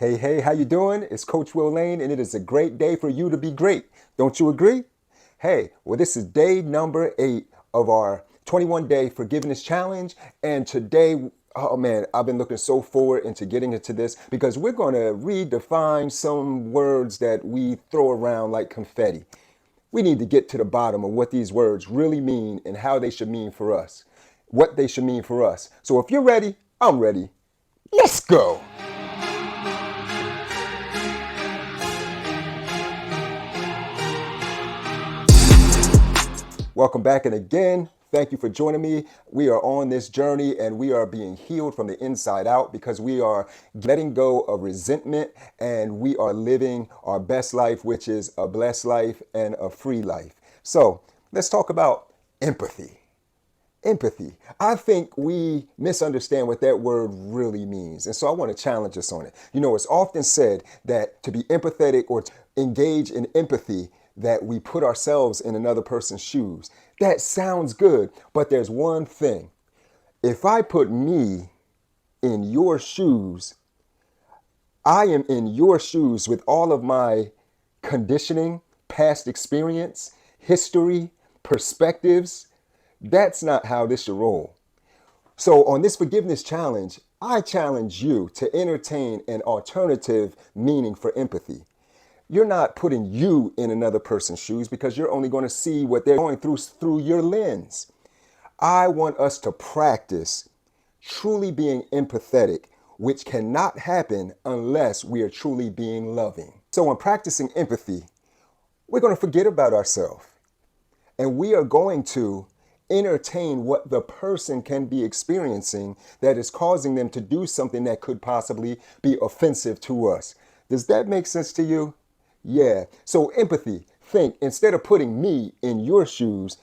Hey, hey, how you doing? It's Coach Will Lane, and it is a great day for you to be great. Don't you agree? Hey, well, this is day number 8 of our 21-day forgiveness challenge, and today, oh man, I've been looking so forward into getting into this because we're going to redefine some words that we throw around like confetti. We need to get to the bottom of what these words really mean and how they should mean for us, what they should mean for us. So if you're ready, I'm ready. Let's go. Welcome back, and again, thank you for joining me. We are on this journey and we are being healed from the inside out because we are letting go of resentment and we are living our best life, which is a blessed life and a free life. So let's talk about empathy. Empathy. I think we misunderstand what that word really means. And so I want to challenge us on it. You know, it's often said that to be empathetic or to engage in empathy, that we put ourselves in another person's shoes. That sounds good, but there's one thing. If I put me in your shoes, I am in your shoes with all of my conditioning, past experience, history, perspectives. That's not how this should roll. So on this forgiveness challenge, I challenge you to entertain an alternative meaning for empathy. You're not putting you in another person's shoes because you're only going to see what they're going through your lens. I want us to practice truly being empathetic, which cannot happen unless we are truly being loving. So in practicing empathy, we're going to forget about ourselves and we are going to entertain what the person can be experiencing that is causing them to do something that could possibly be offensive to us. Does that make sense to you? Yeah. So empathy, think, instead of putting me in your shoes,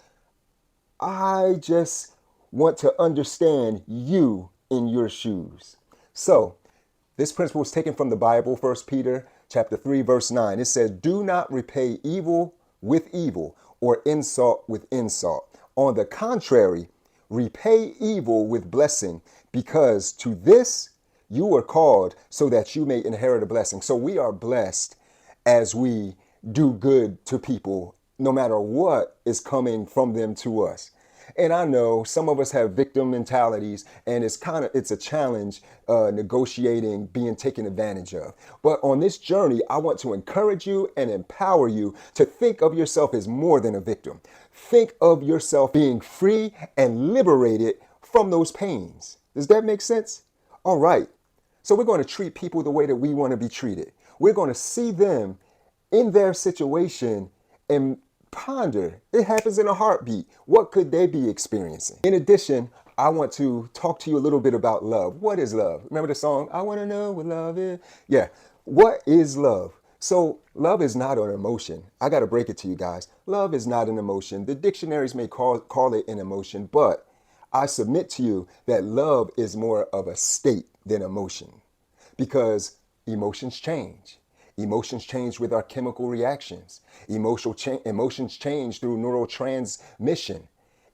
I just want to understand you in your shoes. So this principle is taken from the Bible, 1 Peter chapter 3, verse 9. It says, do not repay evil with evil or insult with insult. On the contrary, repay evil with blessing, because to this you were called so that you may inherit a blessing. So we are blessed as we do good to people, no matter what is coming from them to us. And I know some of us have victim mentalities, and it's a challenge negotiating being taken advantage of. But on this journey, I want to encourage you and empower you to think of yourself as more than a victim. Think of yourself being free and liberated from those pains. Does that make sense? All right. So we're going to treat people the way that we want to be treated. We're going to see them in their situation and ponder. It happens in a heartbeat. What could they be experiencing? In addition, I want to talk to you a little bit about love. What is love? Remember the song, I want to know what love is? Yeah. What is love? So love is not an emotion. I got to break it to you guys. Love is not an emotion. The dictionaries may call it an emotion, but I submit to you that love is more of a state than emotion, because emotions change. Emotions change with our chemical reactions. Emotions change through neurotransmission.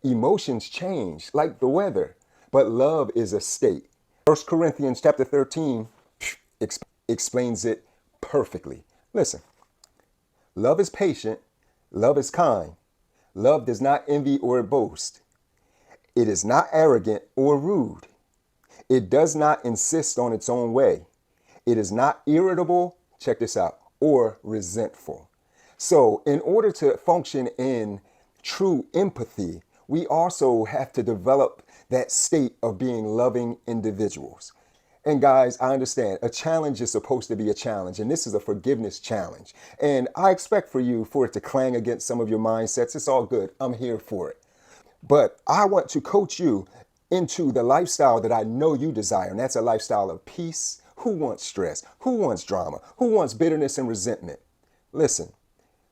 Emotions change like the weather, but love is a state. 1 Corinthians chapter 13 explains it perfectly. Listen, love is patient. Love is kind. Love does not envy or boast. It is not arrogant or rude. It does not insist on its own way. It is not irritable, check this out, or resentful. So in order to function in true empathy, we also have to develop that state of being loving individuals. And guys, I understand a challenge is supposed to be a challenge, and this is a forgiveness challenge. And I expect for it to clang against some of your mindsets. It's all good. I'm here for it. But I want to coach you into the lifestyle that I know you desire, and that's a lifestyle of peace. Who wants stress? Who wants drama? Who wants bitterness and resentment? Listen,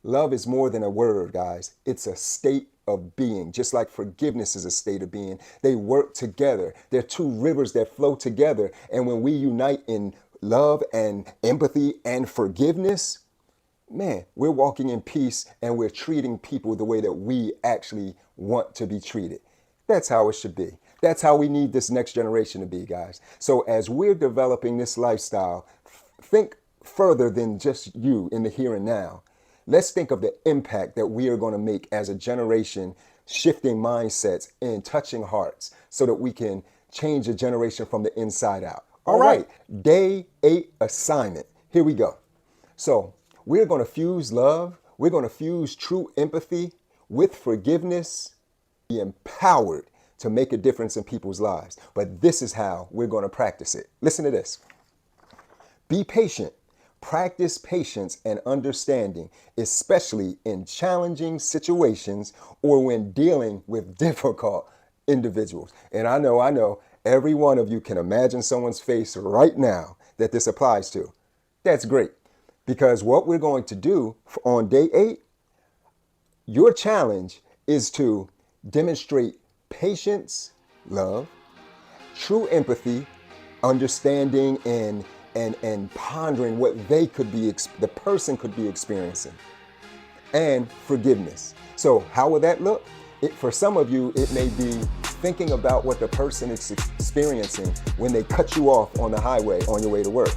love is more than a word, guys. It's a state of being, just like forgiveness is a state of being. They work together. They're two rivers that flow together. And when we unite in love and empathy and forgiveness, man, we're walking in peace and we're treating people the way that we actually want to be treated. That's how it should be. That's how we need this next generation to be, guys. So as we're developing this lifestyle, think further than just you in the here and now. Let's think of the impact that we are going to make as a generation, shifting mindsets and touching hearts so that we can change a generation from the inside out. All right, day 8 assignment. Here we go. So we're going to fuse love. We're going to fuse true empathy with forgiveness, be empowered to make a difference in people's lives. But this is how we're going to practice it. Listen to this. Be patient. Practice patience and understanding, especially in challenging situations or when dealing with difficult individuals. And I know, every one of you can imagine someone's face right now that this applies to. That's great. Because what we're going to do on day 8, your challenge is to demonstrate patience, love, true empathy, understanding, and pondering what the person could be experiencing, and forgiveness. So how will that look? For some of you, it may be thinking about what the person is experiencing when they cut you off on the highway on your way to work.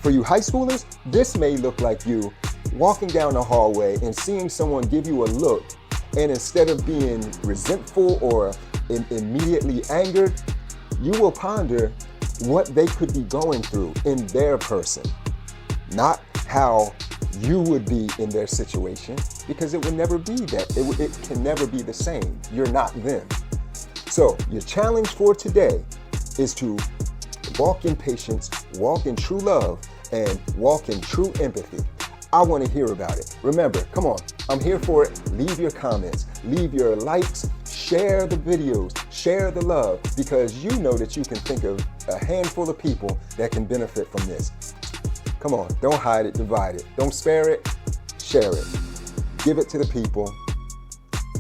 For you high schoolers, this may look like you walking down the hallway and seeing someone give you a look, and instead of being resentful or immediately angered, you will ponder what they could be going through in their person, not how you would be in their situation, because it would never be that. It can never be the same. You're not them. So your challenge for today is to walk in patience, walk in true love, and walk in true empathy. I want to hear about it. Remember, come on, I'm here for it. Leave your comments, leave your likes, share the videos, share the love, because you know that you can think of a handful of people that can benefit from this. Come on, don't hide it, divide it. Don't spare it, share it. Give it to the people.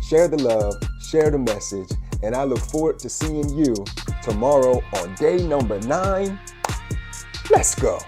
Share the love, share the message, and I look forward to seeing you tomorrow on day number 9. Let's go.